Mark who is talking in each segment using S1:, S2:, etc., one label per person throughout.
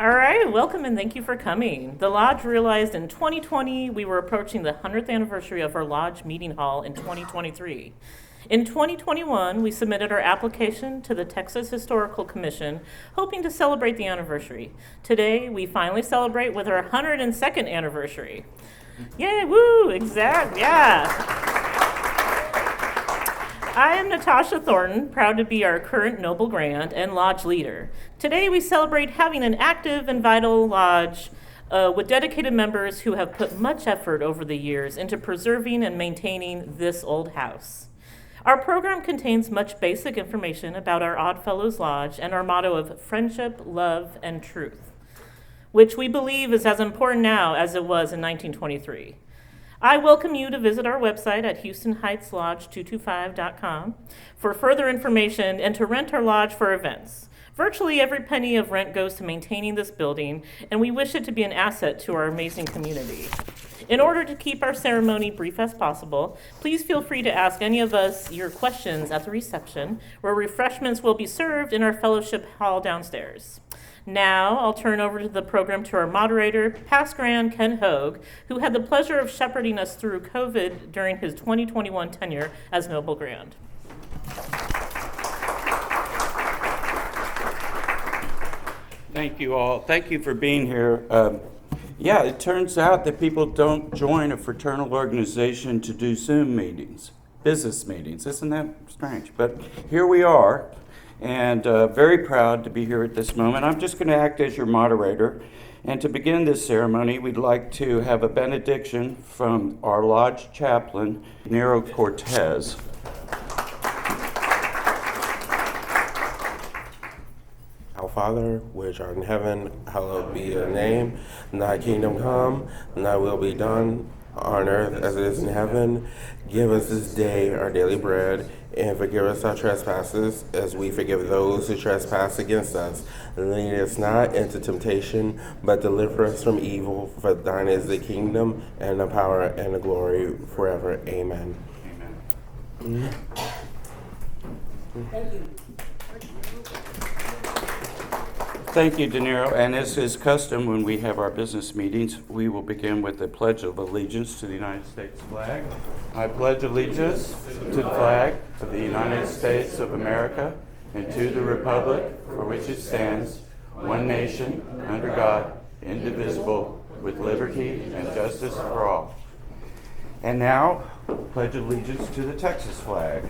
S1: All right, welcome and thank you for coming. The Lodge realized in 2020 we were approaching the 100th anniversary of our Lodge meeting hall in 2023. In 2021, we submitted our application to the Texas Historical Commission, hoping to celebrate the anniversary. Today, we finally celebrate with our 102nd anniversary. Yay, woo, exact, yeah. I am Natasha Thornton, proud to be our current Noble Grand and Lodge leader. Today we celebrate having an active and vital Lodge with dedicated members who have put much effort over the years into preserving and maintaining this old house. Our program contains much basic information about our OddFellows Lodge and our motto of friendship, love, and truth, which we believe is as important now as it was in 1923. I welcome you to visit our website at HoustonHeightsLodge225.com for further information and to rent our lodge for events. Virtually every penny of rent goes to maintaining this building, and we wish it to be an asset to our amazing community. In order to keep our ceremony brief as possible, please feel free to ask any of us your questions at the reception, where refreshments will be served in our fellowship hall downstairs. Now, I'll turn over to the program to our moderator, Past Grand Ken Hogue, who had the pleasure of shepherding us through COVID during his 2021 tenure as Noble Grand.
S2: Thank you all. Thank you for being here. It turns out that people don't join a fraternal organization to do Zoom meetings, business meetings. Isn't that strange? But here we are. And very proud to be here at this moment. I'm just going to act as your moderator. And to begin this ceremony, we'd like to have a benediction from our lodge chaplain, Nero Cortez.
S3: Our Father, which art in heaven, hallowed be your name. Thy kingdom come, and thy will be done on earth as it is in heaven. Give us this day our daily bread, and forgive us our trespasses, as we forgive those who trespass against us. And lead us not into temptation, but deliver us from evil. For thine is the kingdom, and the power, and the glory, forever. Amen.
S2: Amen.
S1: Thank you.
S2: Thank you, De Niro. And as is custom when we have our business meetings, we will begin with the Pledge of Allegiance to the United States flag. I pledge allegiance to the flag of the United States of America and to the republic for which it stands, one nation, under God, indivisible, with liberty and justice for all. And now, pledge allegiance to the Texas flag.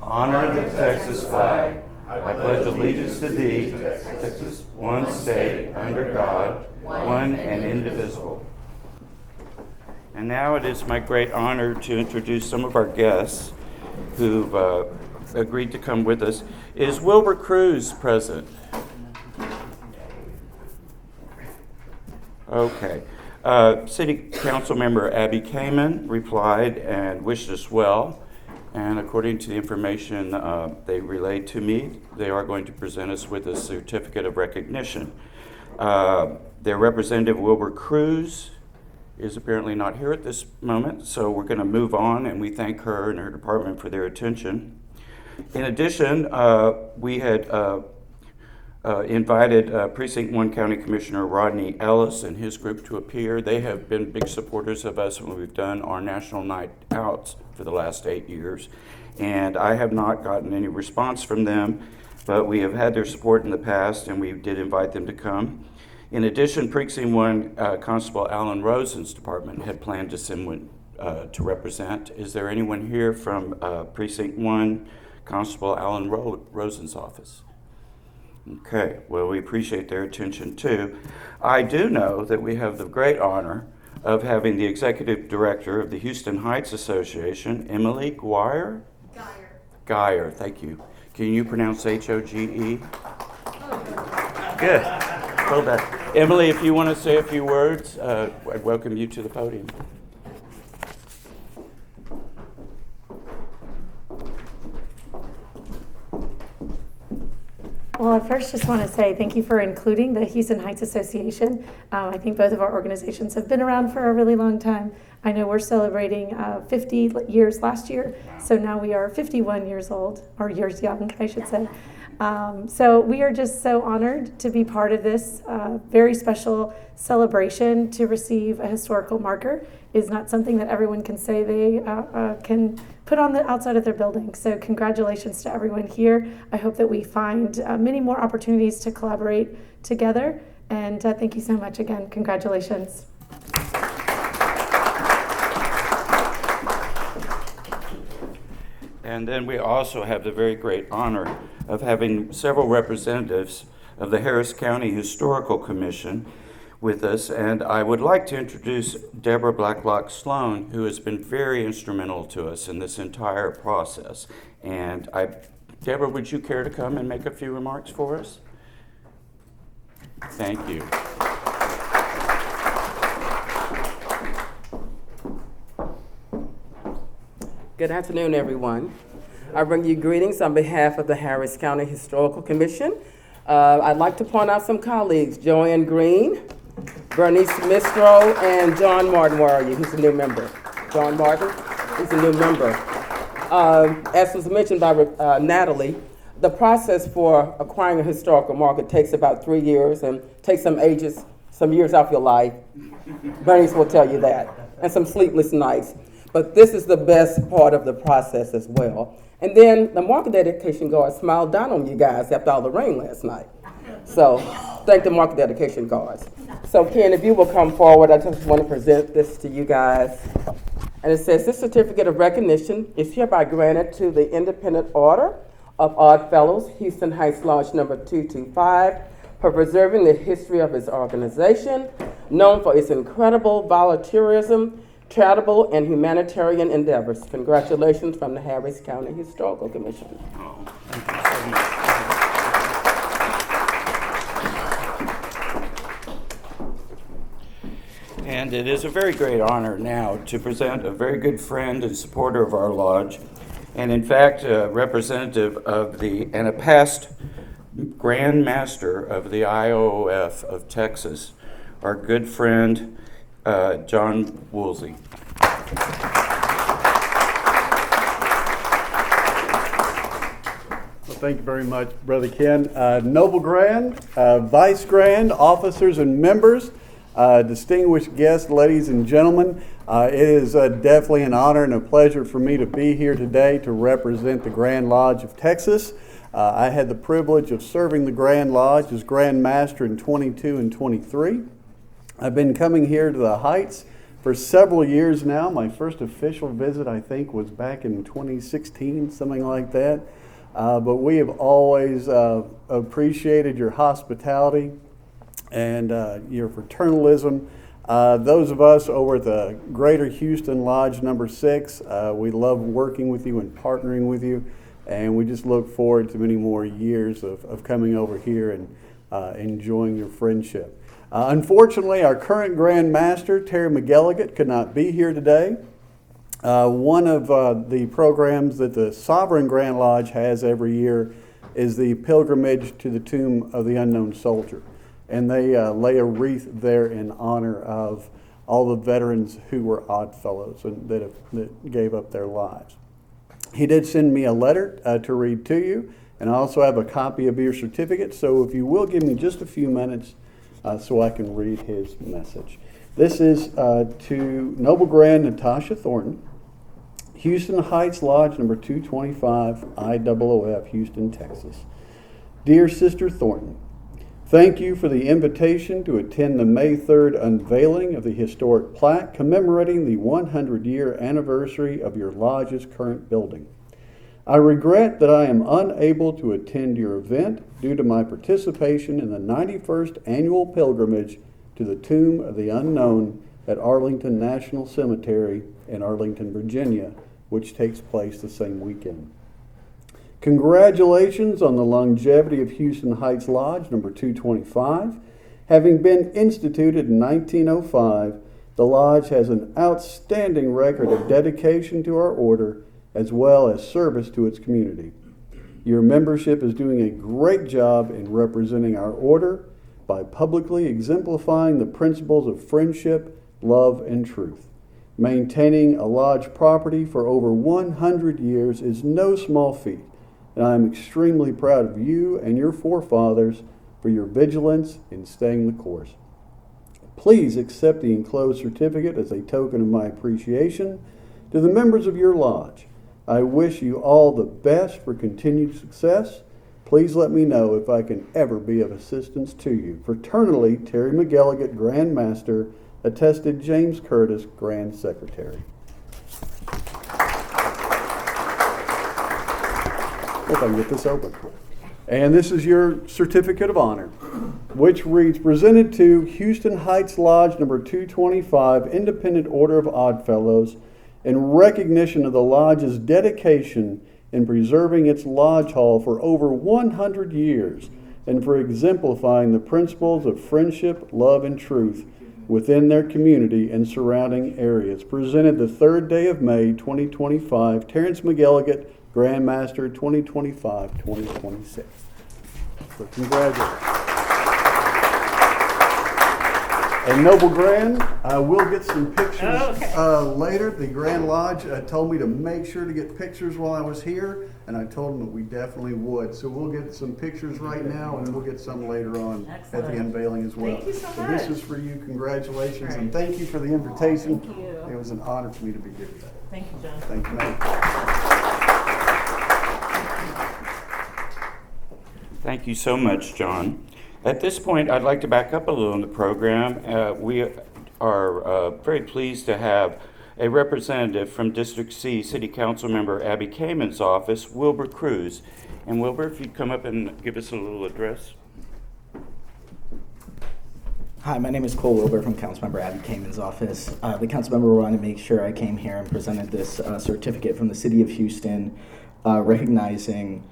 S2: Honor the Texas flag. I pledge allegiance to thee, Texas, one state, under God, one and indivisible. And now it is my great honor to introduce some of our guests who've agreed to come with us. Is Wilbur Cruz present? Okay. City Council member Abby Kamen replied and wished us well. And according to the information they relayed to me, they are going to present us with a certificate of recognition. Their representative, Wilbur Cruz, is apparently not here at this moment, so we're going to move on, and we thank her and her department for their attention. In addition, we had invited Precinct 1 County Commissioner Rodney Ellis and his group to appear. They have been big supporters of us when we've done our national night outs for the last 8 years. And I have not gotten any response from them, but we have had their support in the past, and we did invite them to come. In addition, Precinct 1 Constable Alan Rosen's department had planned to send one to represent. Is there anyone here from Precinct 1 Constable Alan Rosen's office? Okay, well, we appreciate their attention too. I do know that we have the great honor of having the executive director of the Houston Heights Association, Emily Guyer? Guyer, thank you. Can you pronounce H-O-G-E? Good. Hold that. Emily, if you want to say a few words, I'd welcome you to the podium.
S4: Well, I first just want to say thank you for including the Houston Heights Association. I think both of our organizations have been around for a really long time. I know we're celebrating 50 years last year, so now we are 51 years old, or years young, I should say. So we are just so honored to be part of this very special celebration. To receive a historical marker is not something that everyone can say they can put on the outside of their building. So congratulations to everyone here. I hope that we find many more opportunities to collaborate together. And thank you so much again. Congratulations.
S2: And then we also have the very great honor of having several representatives of the Harris County Historical Commission with us. And I would like to introduce Deborah Blacklock Sloan, who has been very instrumental to us in this entire process. And Deborah, would you care to come and make a few remarks for us? Thank you.
S5: Good afternoon, everyone. I bring you greetings on behalf of the Harris County Historical Commission. I'd like to point out some colleagues, Joanne Green, Bernice Mistro, and John Martin. Where are you? He's a new member. John Martin, he's a new member. As was mentioned by Natalie, the process for acquiring a historical marker takes about 3 years and takes some years off your life. Bernice will tell you that, and some sleepless nights. But this is the best part of the process as well. And then the marker dedication guard smiled down on you guys after all the rain last night. So thank the marker dedication guards. So Ken, if you will come forward, I just want to present this to you guys. And it says, this certificate of recognition is hereby granted to the Independent Order of OddFellows, Houston Heights Lodge number 225, for preserving the history of its organization, known for its incredible volunteerism, charitable and humanitarian endeavors. Congratulations from the Harris County Historical Commission.
S2: Oh, thank you so much. And it is a very great honor now to present a very good friend and supporter of our lodge, and in fact, a representative of and a past Grand Master of the IOOF of Texas, our good friend, John Woolsey.
S6: Well, thank you very much, Brother Ken. Noble Grand, Vice Grand, officers and members, distinguished guests, ladies and gentlemen, it is definitely an honor and a pleasure for me to be here today to represent the Grand Lodge of Texas. I had the privilege of serving the Grand Lodge as Grand Master in 22 and 23. I've been coming here to the Heights for several years now. My first official visit, I think, was back in 2016, something like that. But we have always appreciated your hospitality and your fraternalism. Those of us over at the Greater Houston Lodge number 6, we love working with you and partnering with you. And we just look forward to many more years of coming over here and enjoying your friendship. Unfortunately, our current Grand Master, Terry McGilligan, could not be here today. One of the programs that the Sovereign Grand Lodge has every year is the pilgrimage to the Tomb of the Unknown Soldier. And they lay a wreath there in honor of all the veterans who were Oddfellows and that gave up their lives. He did send me a letter to read to you, and I also have a copy of your certificate. So if you will give me just a few minutes so I can read his message. This is to Noble Grand Natasha Thornton, Houston Heights Lodge number 225, IOOF, Houston, Texas. Dear Sister Thornton, thank you for the invitation to attend the May 3rd unveiling of the historic plaque commemorating the 100-year anniversary of your lodge's current building. I regret that I am unable to attend your event due to my participation in the 91st annual pilgrimage to the Tomb of the Unknown at Arlington National Cemetery in Arlington, Virginia, which takes place the same weekend. Congratulations on the longevity of Houston Heights Lodge number 225. Having been instituted in 1905, the Lodge has an outstanding record of dedication to our order as well as service to its community. Your membership is doing a great job in representing our order by publicly exemplifying the principles of friendship, love, and truth. Maintaining a lodge property for over 100 years is no small feat, and I am extremely proud of you and your forefathers for your vigilance in staying the course. Please accept the enclosed certificate as a token of my appreciation to the members of your lodge. I wish you all the best for continued success. Please let me know if I can ever be of assistance to you. Fraternally, Terry McElligott, Grand Master. Attested, James Curtis, Grand Secretary. If I can get this open. And this is your certificate of honor, which reads, presented to Houston Heights Lodge number 225, Independent Order of Oddfellows, in recognition of the lodge's dedication in preserving its lodge hall for over 100 years and for exemplifying the principles of friendship, love, and truth within their community and surrounding areas. Presented the 3rd day of May, 2025, Terrence McElligott, Grand Master, 2025-2026. So congratulations. And Noble Grand, we'll get some pictures later. The Grand Lodge told me to make sure to get pictures while I was here, and I told them that we definitely would. So we'll get some pictures right now, and we'll get some later on at the unveiling as well.
S1: Thank you so much.
S6: This is for you. Congratulations, and thank you for the invitation.
S1: Thank you.
S6: It was an honor for me to be here today.
S1: Thank you, John.
S6: Thank you, ma'am.
S2: Thank you so much, John. At this point, I'd like to back up a little in the program. We are very pleased to have a representative from District C, City Council Member Abby Kamen's office, Wilbur Cruz. And Wilbur, if you'd come up and give us a little address.
S7: Hi, my name is Cole Wilbur from Councilmember Abby Kamen's office. The councilmember wanted to make sure I came here and presented this certificate from the City of Houston recognizing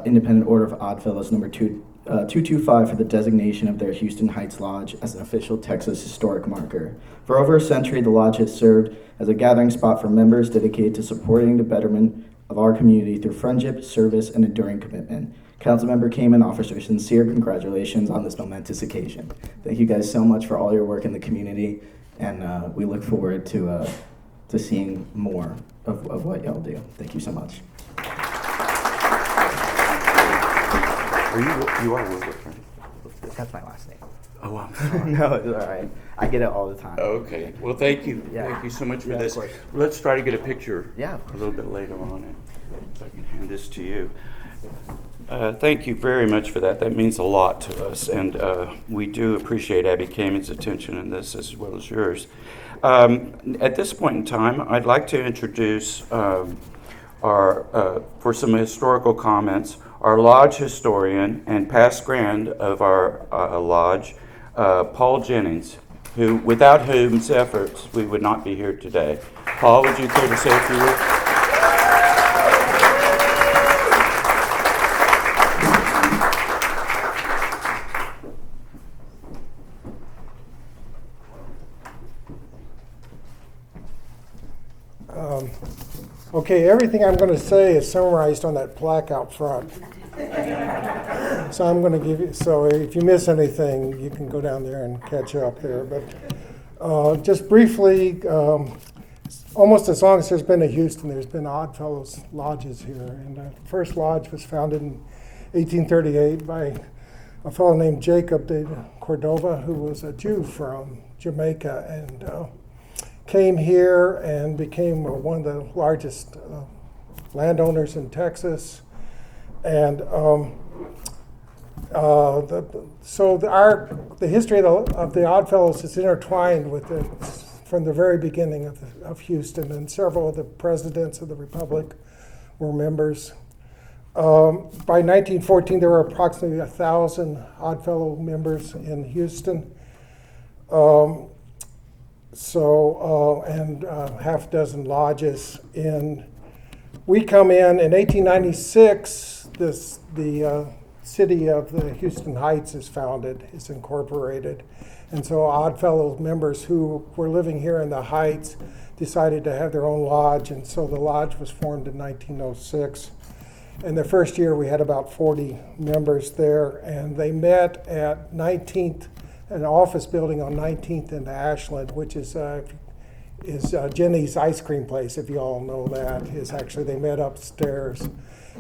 S7: Independent Order of Oddfellows number 225 for the designation of their Houston Heights Lodge as an official Texas historic marker. For over a century, the lodge has served as a gathering spot for members dedicated to supporting the betterment of our community through friendship, service, and enduring commitment. Councilmember Kamen offers her sincere congratulations on this momentous occasion. Thank you guys so much for all your work in the community, and we look forward to seeing more of what y'all do. Thank you so much.
S2: You are Wilbur, right?
S7: That's my last name.
S2: Oh, I'm sorry.
S7: No, it's all right. I get it all the time.
S2: Okay. Well, thank you.
S7: Yeah.
S2: Thank you so much for
S7: Yeah, of
S2: this.
S7: course.
S2: Let's try to get a picture
S7: Yeah, of
S2: a
S7: course.
S2: little bit later on. And so I can hand this to you. Thank you very much for that. That means a lot to us. And we do appreciate Abby Kamen's attention in this as well as yours. At this point in time, I'd like to introduce for some historical comments, our lodge historian and past grand of our lodge, Paul Jennings, who, without whose efforts, we would not be here today. Paul, would you care to say a few words?
S8: Okay, everything I'm going to say is summarized on that plaque out front. So I'm going to give you, so if you miss anything, you can go down there and catch up there. But just briefly, almost as long as there's been a Houston, there's been Oddfellows lodges here. And the first lodge was founded in 1838 by a fellow named Jacob de Cordova, who was a Jew from Jamaica, and came here and became one of the largest landowners in Texas. And the history of the Oddfellows is intertwined with it from the very beginning of Houston, and several of the presidents of the Republic were members. By 1914, there were approximately 1,000 Oddfellow members in Houston. And half a dozen lodges. We come in 1896, the city of the Houston Heights is founded, is incorporated. And so Oddfellows members who were living here in the Heights decided to have their own lodge, and so the lodge was formed in 1906. And the first year we had about 40 members there, and they met at 19th, an office building on 19th and Ashland, which is, if is Jenny's ice cream place, if you all know that. Is actually, they met upstairs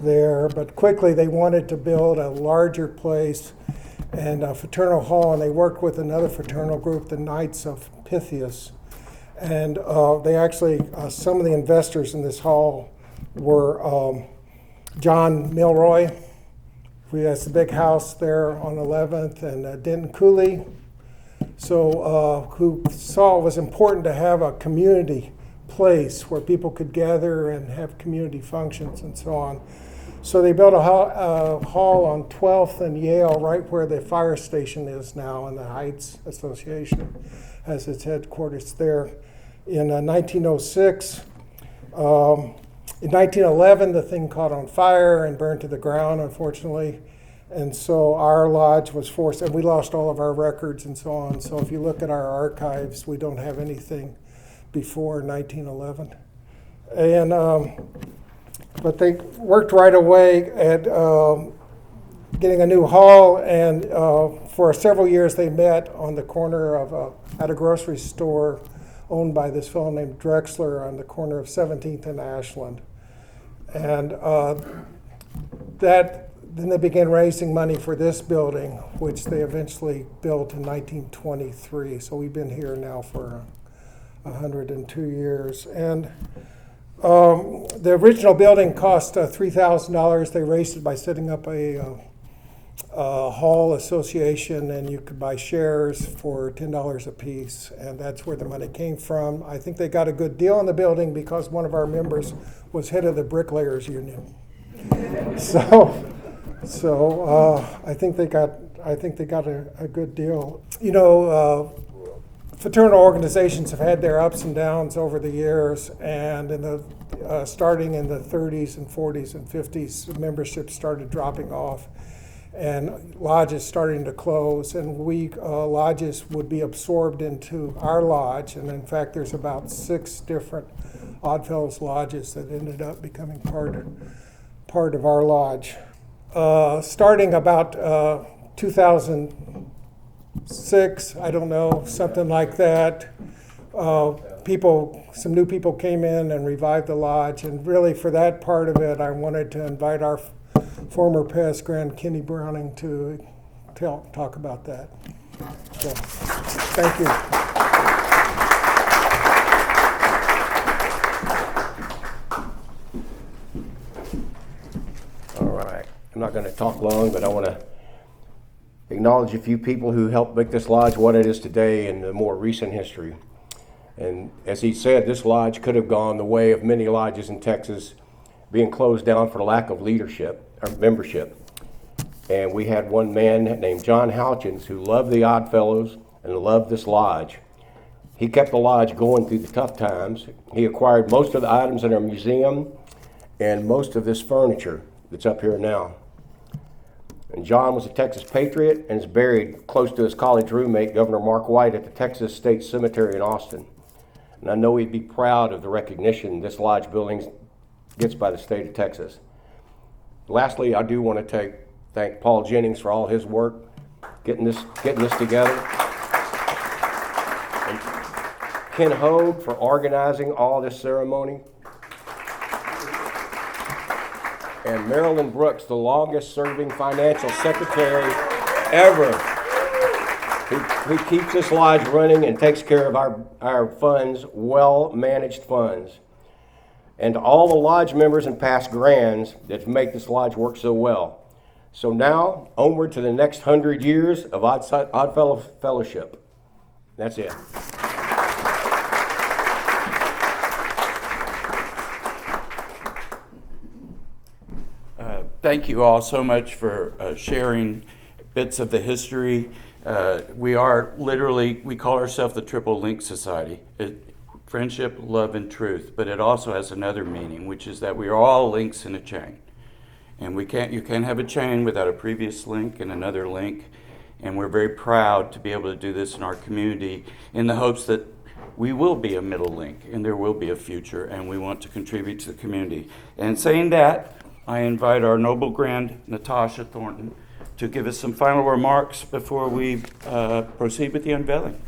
S8: there, but quickly they wanted to build a larger place and a fraternal hall, and they worked with another fraternal group, the Knights of Pythias. And they actually, some of the investors in this hall were John Milroy, who has the big house there on 11th, and Denton Cooley, who saw it was important to have a community place where people could gather and have community functions and so on. So they built a hall on 12th and Yale, right where the fire station is now, and the Heights Association has its headquarters there. In 1906, in 1911, the thing caught on fire and burned to the ground, unfortunately. And so our lodge was forced, and we lost all of our records and so on. So if you look at our archives, we don't have anything before 1911. And but they worked right away at getting a new hall, and for several years they met on the corner of at a grocery store owned by this fellow named Drexler on the corner of 17th and Ashland. And then they began raising money for this building, which they eventually built in 1923. So we've been here now for 102 years. And the original building cost $3,000. They raised it by setting up a hall association, and you could buy shares for $10 a piece, and that's where the money came from. I think they got a good deal on the building because one of our members was head of the Bricklayers Union. So I think they got a good deal. You know, fraternal organizations have had their ups and downs over the years, and starting in the 30s and 40s and 50s, membership started dropping off, and lodges starting to close, and lodges would be absorbed into our lodge, and in fact there's about 6 different Oddfellows lodges that ended up becoming part of our lodge. Starting about 2006, I don't know, something like that, some new people came in and revived the lodge, and really for that part of it I wanted to invite our former past Grand Kenny Browning to talk about that. So, thank you.
S9: All right. I'm not going to talk long, but I want to acknowledge a few people who helped make this lodge what it is today in the more recent history. And as he said, this lodge could have gone the way of many lodges in Texas, being closed down for lack of leadership or membership. And we had one man named John Houchins who loved the Oddfellows and loved this lodge. He kept the lodge going through the tough times. He acquired most of the items in our museum and most of this furniture that's up here now. And John was a Texas patriot and is buried close to his college roommate, Governor Mark White, at the Texas State Cemetery in Austin. And I know he'd be proud of the recognition this lodge building gets by the state of Texas. Lastly, I do want to thank Paul Jennings for all his work getting this together. And Ken Hogue for organizing all this ceremony. And Marilyn Brooks, the longest serving financial secretary ever, who keeps this lodge running and takes care of our funds, well-managed funds. And all the lodge members and past grands that make this lodge work so well. So now, onward to the next 100 years of Oddfellow Fellowship. That's it.
S2: Thank you all so much for sharing bits of the history. We call ourselves the Triple Link Society. Friendship, love, and truth, but it also has another meaning, which is that we are all links in a chain. And you can't have a chain without a previous link and another link. And we're very proud to be able to do this in our community in the hopes that we will be a middle link and there will be a future, and we want to contribute to the community. And saying that, I invite our noble grand Natasha Thornton to give us some final remarks before we proceed with the unveiling.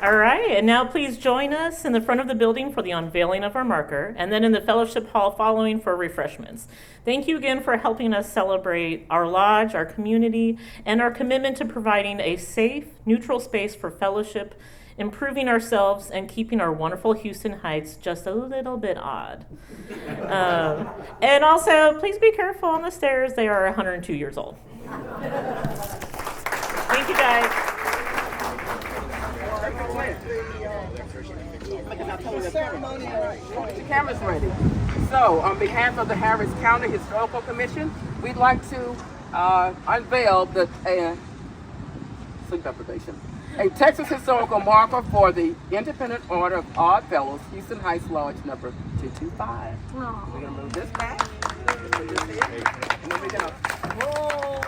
S1: All right, and now please join us in the front of the building for the unveiling of our marker, and then in the fellowship hall following for refreshments. Thank you again for helping us celebrate our lodge, our community, and our commitment to providing a safe, neutral space for fellowship, improving ourselves, and keeping our wonderful Houston Heights just a little bit odd. And also, please be careful on the stairs. They are 102 years old. Thank you, guys.
S5: The camera's ready. So, on behalf of the Harris County Historical Commission, we'd like to unveil the sleep deprivation, a Texas historical marker for the Independent Order of OddFellows, Houston Heights Lodge number 225. We're gonna move this back. Put this here, and then we're gonna roll.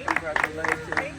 S5: Congratulations.